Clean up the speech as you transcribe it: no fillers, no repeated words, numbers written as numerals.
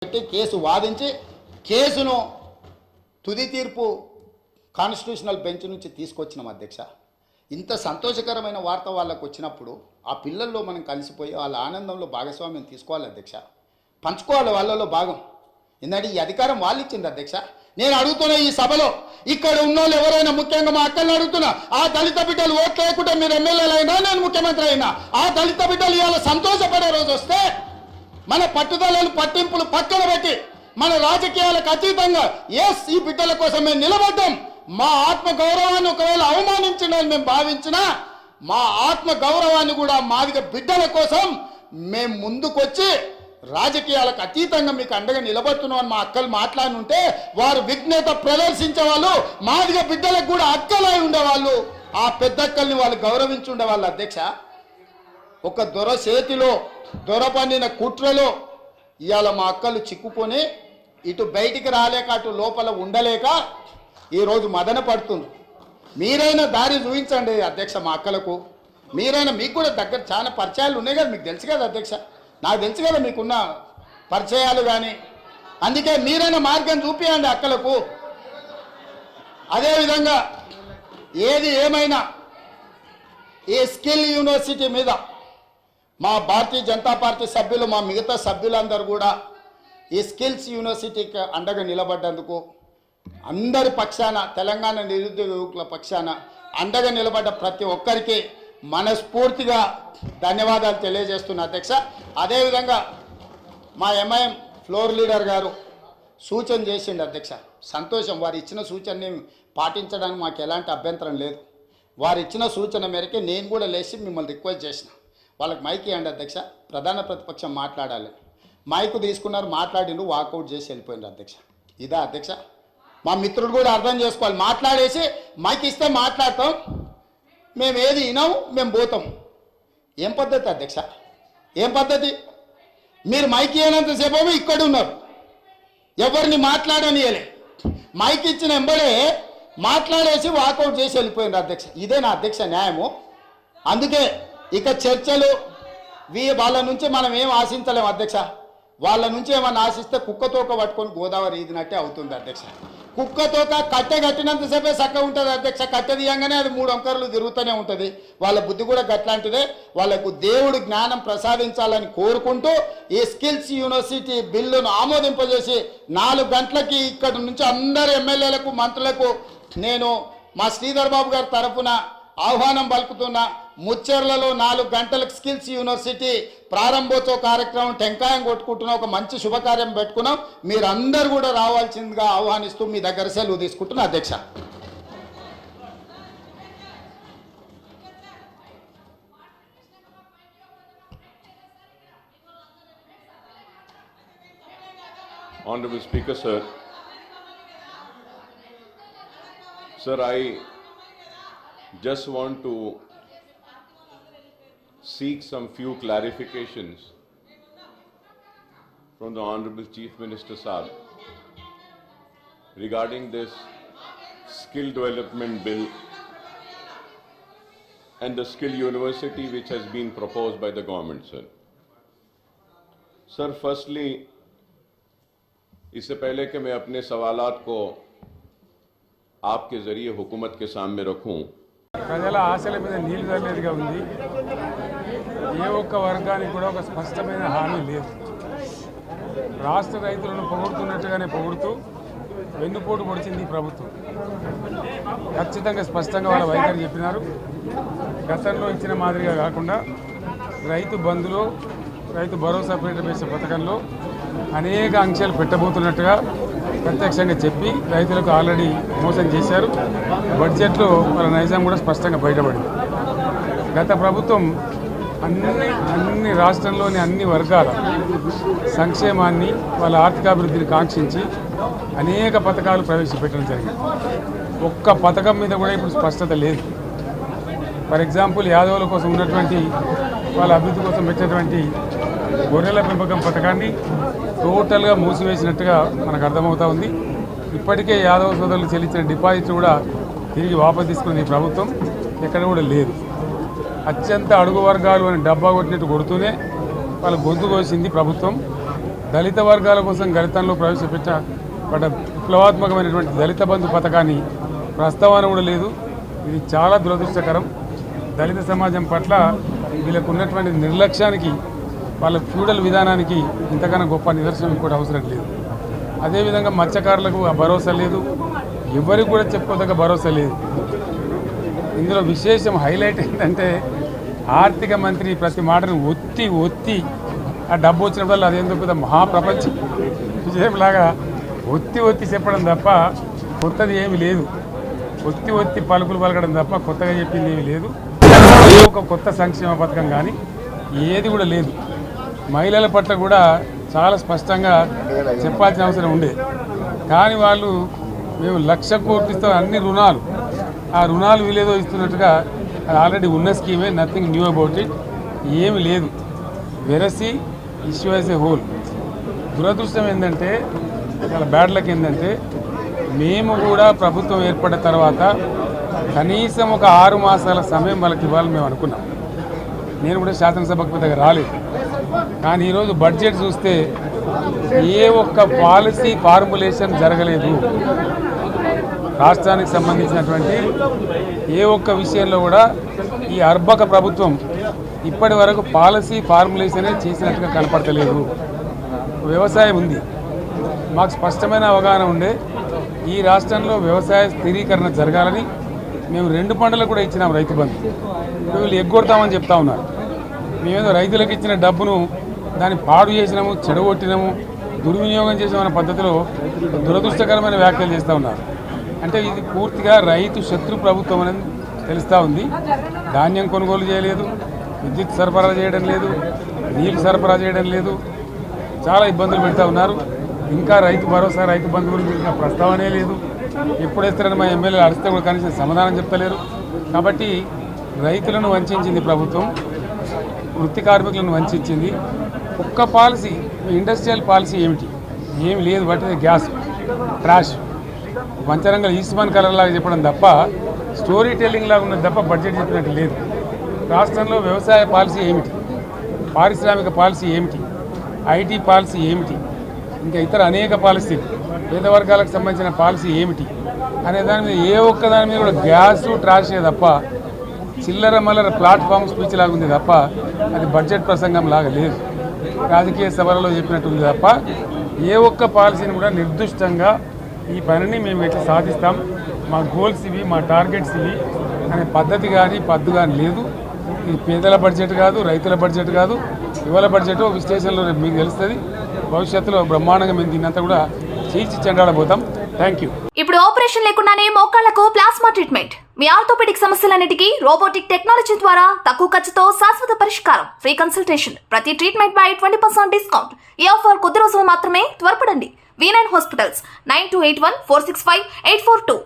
పెట్టి కేసు వాదించి కేసును తుది తీర్పు కాన్స్టిట్యూషనల్ బెంచ్ నుంచి తీసుకొచ్చినాం అధ్యక్ష. ఇంత సంతోషకరమైన వార్త వాళ్ళకు వచ్చినప్పుడు ఆ పిల్లల్లో మనం కలిసిపోయి వాళ్ళ ఆనందంలో భాగస్వామ్యం తీసుకోవాలి అధ్యక్ష, పంచుకోవాలి వాళ్ళలో భాగం. ఎందుకంటే ఈ అధికారం వాళ్ళు ఇచ్చింది అధ్యక్ష. నేను అడుగుతున్నా ఈ సభలో ఇక్కడ ఉన్నోళ్ళు ఎవరైనా, ముఖ్యంగా మా అక్కల్ని అడుగుతున్నా, ఆ దళిత బిడ్డలు ఓట్లు లేకుండా మీరు ఎమ్మెల్యేలు అయినా నేను ముఖ్యమంత్రి అయినా ఆ దళిత బిడ్డలు ఇవాళ సంతోషపడే రోజు వస్తే మన పట్టుదలలు పట్టింపులు పక్కన పెట్టి మన రాజకీయాలకు అతీతంగా ఎస్ ఈ బిడ్డల కోసం మేము నిలబడ్డాం. మా ఆత్మ గౌరవాన్ని ఒకవేళ అవమానించిందని మేము భావించినా మా ఆత్మ గౌరవాన్ని కూడా మాదిగ బిడ్డల కోసం మేము ముందుకొచ్చి రాజకీయాలకు అతీతంగా మీకు అండగా నిలబడుతున్నామని మా అక్కలు మాట్లాడుంటే వారు విఘ్నత ప్రదర్శించే వాళ్ళు, మాదిగ బిడ్డలకు కూడా అక్కలై ఉండేవాళ్ళు, ఆ పెద్దక్కల్ని వాళ్ళు గౌరవించి ఉండేవాళ్ళు అధ్యక్ష. ఒక దొర చేతిలో దొర పండిన కుట్రలో ఇవాళ మా అక్కలు చిక్కుకొని ఇటు బయటికి రాలేక అటు లోపల ఉండలేక ఈరోజు మదన పడుతుంది. మీరైనా దారి చూపించండి అధ్యక్ష మా అక్కలకు. మీరైనా, మీకు కూడా దగ్గర చాలా పరిచయాలు ఉన్నాయి కదా, మీకు తెలుసు కదా అధ్యక్ష, నాకు తెలుసు కదా మీకున్న పరిచయాలు కానీ. అందుకే మీరైనా మార్గం చూపించండి అక్కలకు. అదేవిధంగా ఏది ఏమైనా ఈ స్కిల్ యూనివర్సిటీ మీద మా భారతీయ జనతా పార్టీ సభ్యులు, మా మిగతా సభ్యులందరూ కూడా ఈ స్కిల్స్ యూనివర్సిటీకి అండగా నిలబడ్డందుకు అందరి పక్షాన, తెలంగాణ నిరుద్యోగ యువకుల పక్షాన అండగా నిలబడ్డ ప్రతి ఒక్కరికి మనస్ఫూర్తిగా ధన్యవాదాలు తెలియజేస్తున్నా అధ్యక్ష. అదేవిధంగా మా ఎంఐఎం ఫ్లోర్ లీడర్ గారు సూచన చేసిండు అధ్యక్ష, సంతోషం. వారు ఇచ్చిన సూచనని పాటించడానికి మాకు ఎలాంటి అభ్యంతరం లేదు. వారు ఇచ్చిన సూచన మేరకే నేను కూడా లేచి మిమ్మల్ని రిక్వెస్ట్ చేసిన, వాళ్ళకి మైక్ ఇవ్వండి అధ్యక్ష, ప్రధాన ప్రతిపక్షం మాట్లాడాలి. మైకు తీసుకున్నారు, మాట్లాడిండు, వాకౌట్ చేసి వెళ్ళిపోయింది అధ్యక్ష. ఇదా అధ్యక్ష? మా మిత్రుడు కూడా అర్థం చేసుకోవాలి. మాట్లాడేసి మైక్ ఇస్తే మాట్లాడతాం, మేము ఏది వినాం, మేము పోతాం. ఏం పద్ధతి అధ్యక్ష? ఏం పద్ధతి? మీరు మైక్ ఇవ్వనంతసేపు ఇక్కడ ఉన్నారు, ఎవరిని మాట్లాడనియలే. మైక్ ఇచ్చిన ఎంబడే మాట్లాడేసి వాకౌట్ చేసి వెళ్ళిపోయింది అధ్యక్ష. ఇదే నా అధ్యక్ష న్యాయము. అందుకే ఇక చర్చలు వాళ్ళ నుంచి మనం ఏం ఆశించలేము అధ్యక్ష. వాళ్ళ నుంచి ఏమన్నా ఆశిస్తే కుక్కతోక పట్టుకొని గోదావరి ఈదినట్టే అవుతుంది అధ్యక్ష. కుక్కతోక కట్టె కట్టినంతసేపే చక్కగా ఉంటుంది అధ్యక్ష. కట్టె తీయంగానే అది 3 వంకరలు తిరుగుతూనే ఉంటుంది. వాళ్ళ బుద్ధి కూడా గట్లాంటిదే. వాళ్ళకు దేవుడు జ్ఞానం ప్రసాదించాలని కోరుకుంటూ ఈ స్కిల్స్ యూనివర్సిటీ బిల్లును ఆమోదింపజేసి 4 గంటలకి ఇక్కడ నుంచి అందరు ఎమ్మెల్యేలకు, మంత్రులకు నేను మా శ్రీధర్ బాబు గారి తరఫున ఆహ్వానం పలుకుతున్నా. ముచ్చెర్లలో 4 గంటలకు స్కిల్స్ యూనివర్సిటీ ప్రారంభోత్సవ కార్యక్రమం టెంకాయం కొట్టుకుంటున్నాం, ఒక మంచి శుభకార్యం పెట్టుకున్నాం. మీరందరూ కూడా రావాల్సిందిగా ఆహ్వానిస్తూ మీ దగ్గర సెలవు తీసుకుంటున్నా అధ్యక్ష. Honorable Speaker, sir. Sir, I just want to seek some few clarifications from the Honorable Chief Minister Saab regarding this skill development bill and the skill university which has been proposed by the government, sir. Sir, firstly, इससे पहले कि मैं अपने सवालात को आपके जरिए हुकूमत के सामने रखूं, ప్రజల ఆశల మీద నీళ్లు చల్లేదిగా ఉంది. ఏ ఒక్క వర్గానికి కూడా ఒక స్పష్టమైన హామీ లేదు. రాష్ట్ర రైతులను పొగుడుతున్నట్టుగానే పొగుడుతూ వెన్నుపోటు పొడిచింది ఈ ప్రభుత్వం. ఖచ్చితంగా స్పష్టంగా వాళ్ళ వైఖరి చెప్పినారు. గతంలో ఇచ్చిన మాదిరిగా కాకుండా రైతు బంధులో, రైతు భరోసా పేట పథకంలో అనేక ఆంక్షలు పెట్టబోతున్నట్టుగా ప్రత్యక్షంగా చెప్పి రైతులకు ఆల్రెడీ మోసం చేశారు. బడ్జెట్లో వాళ్ళ నైజాం కూడా స్పష్టంగా బయటపడింది. గత ప్రభుత్వం అన్ని రాష్ట్రంలోని అన్ని వర్గాల సంక్షేమాన్ని, వాళ్ళ ఆర్థికాభివృద్ధిని కాంక్షించి అనేక పథకాలు ప్రవేశపెట్టడం జరిగింది. ఒక్క పథకం మీద కూడా ఇప్పుడు స్పష్టత లేదు. ఫర్ ఎగ్జాంపుల్, యాదవుల కోసం ఉన్నటువంటి వాళ్ళ అభివృద్ధి కోసం పెట్టినటువంటి గొర్రెల పెంపకం పథకాన్ని టోటల్గా మూసివేసినట్టుగా మనకు అర్థమవుతా ఉంది. ఇప్పటికే యాదవ సోదరులు చెల్లించిన డిపాజిట్ కూడా తిరిగి వాపసు తీసుకున్న ఈ ప్రభుత్వం ఎక్కడ కూడా లేదు. అత్యంత అడుగు వర్గాలు అని డబ్బా కొట్టినట్టు కొడుతూనే వాళ్ళ గొంతు కోసింది ప్రభుత్వం. దళిత వర్గాల కోసం గళితంలో ప్రవేశపెట్టబడ్డ విప్లవాత్మకమైనటువంటి దళిత బంధు పథకాన్ని ప్రస్తావన కూడా లేదు. ఇది చాలా దురదృష్టకరం. దళిత సమాజం పట్ల వీళ్ళకు ఉన్నటువంటి నిర్లక్ష్యానికి, వాళ్ళ ఫ్యూడల్ విధానానికి ఇంతకన్నా గొప్ప నిదర్శనం కూడా అవసరం లేదు. అదేవిధంగా మత్స్యకారులకు ఆ భరోసా లేదు, ఎవరికి కూడా చెప్పుకోదగ్గ భరోసా లేదు. ఇందులో విశేషం హైలైట్ ఏంటంటే ఆర్థిక మంత్రి ప్రతి మాటను ఒత్తి ఆ డబ్బు వచ్చినప్పుడు అదేందుకు పెద్ద మహాప్రపంచ విజయంలాగా ఒత్తి చెప్పడం తప్ప కొత్తది ఏమీ లేదు. ఒత్తి పలుకులు పలకడం తప్ప కొత్తగా చెప్పింది ఏమీ లేదు. ఒక కొత్త సంక్షేమ పథకం కానీ ఏది కూడా లేదు. మహిళల పట్ల కూడా చాలా స్పష్టంగా చెప్పాల్సిన అవసరం ఉండే. కానీ వాళ్ళు మేము 1,00,000 కోట్లు ఇస్తాం, అన్ని రుణాలు, ఆ రుణాలు వీలేదో ఇస్తున్నట్టుగా అది ఆల్రెడీ ఉన్న స్కీమే, నథింగ్ న్యూ అబౌట్ ఇట్, ఏమి లేదు. వెరసి ఇష్యూ యాజ్ ఏ హోల్. దురదృష్టం ఏంటంటే, చాలా బ్యాడ్ లక్ ఏంటంటే, మేము కూడా ప్రభుత్వం ఏర్పడిన తర్వాత కనీసం ఒక 6 మాసాల సమయం వాళ్ళకి ఇవ్వాలని మేము అనుకున్నాం. నేను కూడా శాసనసభకు పెద్దగా రాలేదు. కానీ ఈరోజు బడ్జెట్ చూస్తే ఏ ఒక్క పాలసీ ఫార్ములేషన్ జరగలేదు. రాష్ట్రానికి సంబంధించినటువంటి ఏ ఒక్క విషయంలో కూడా ఈ అర్బక ప్రభుత్వం ఇప్పటి వరకు పాలసీ ఫార్ములేషనే చేసినట్టుగా కనపడతలేదు. వ్యవసాయం ఉంది, మాకు స్పష్టమైన అవగాహన ఉండే ఈ రాష్ట్రంలో వ్యవసాయ స్థిరీకరణ జరగాలని మేము 2 పంటలకు కూడా ఇచ్చినాం రైతు బంధు. వీళ్ళు ఎగ్గొడతామని చెప్తా ఉన్నారు. మేమేదో రైతులకు ఇచ్చిన డబ్బును దాన్ని పాడు చేసినాము, చెడగొట్టినాము, దుర్వినియోగం చేసామన్న పద్ధతిలో దురదృష్టకరమైన వ్యాఖ్యలు చేస్తూ ఉన్నారు. అంటే ఇది పూర్తిగా రైతు శత్రు ప్రభుత్వం అనేది తెలుస్తూ ఉంది. ధాన్యం కొనుగోలు చేయలేదు, విద్యుత్ సరఫరా చేయడం లేదు, నీళ్ళు సరఫరా చేయడం లేదు, చాలా ఇబ్బందులు పెడతా ఉన్నారు. ఇంకా రైతు భరోసా, రైతు బంధు గురించి ఇంకా ప్రస్తావనే లేదు. ఎప్పుడేస్తారని మా ఎమ్మెల్యేలు అడిస్తే కూడా కనీసం సమాధానం చెప్తలేరు. కాబట్టి రైతులను వంచింది ప్రభుత్వం, వృత్తి కార్మికులను వంచింది. ఒక్క పాలసీ, ఇండస్ట్రియల్ పాలసీ ఏమిటి? ఏమి లేదు. బట్టి గ్యాస్ ట్రాష్ పంచరంగం ఈస్మాన్ కలర్ లాగా చెప్పడం తప్ప, స్టోరీ టెల్లింగ్ లాగా ఉన్నది తప్ప బడ్జెట్ చెప్పినట్టు లేదు. రాష్ట్రంలో వ్యవసాయ పాలసీ ఏమిటి, పారిశ్రామిక పాలసీ ఏమిటి, ఐటీ పాలసీ ఏమిటి, ఇంకా ఇతర అనేక పాలసీలు, పేద వర్గాలకు సంబంధించిన పాలసీ ఏమిటి అనే దాని మీద ఏ ఒక్క దాని మీద కూడా గ్యాసు ట్రాషే తప్ప, చిల్లర మల్లర ప్లాట్ఫామ్ స్పీచ్ లాగా ఉంది తప్ప అది బడ్జెట్ ప్రసంగం లాగా లేదు. రాజకీయ సభలలో చెప్పినట్టుంది తప్ప ఏ ఒక్క పాలసీని కూడా నిర్దిష్టంగా ఈ పనిని మేము ఎట్లా సాధిస్తాం, మా గోల్స్ ఇవి, మా టార్గెట్స్ ఇవి అనే పద్ధతి కానీ పద్దు కానీ లేదు. ఇది పేదల బడ్జెట్ కాదు, రైతుల బడ్జెట్ కాదు, యువల బడ్జెట్. విశ్లేషణలో రేపు మీకు తెలుస్తుంది. భవిష్యత్తులో బ్రహ్మాండంగా మేము దీన్నంతా కూడా చీల్చి చెండాడబోతాం. Thank you. ఇప్పుడు ఆపరేషన్ లేకుండానే మోకాళ్లకు ప్లాస్మా ట్రీట్మెంట్. మీ ఆర్థోపెడిక్ సమస్యలన్నిటికీ రోబోటిక్ టెక్నాలజీ ద్వారా తక్కువ ఖర్చుతో శాశ్వత పరిష్కారం. Free consultation. ప్రతి ట్రీట్మెంట్ పై 20% డిస్కౌంట్. ఈ ఆఫర్ కొద్ది రోజులు మాత్రమే. త్వరపడండి. V9 hospitals 9281465842.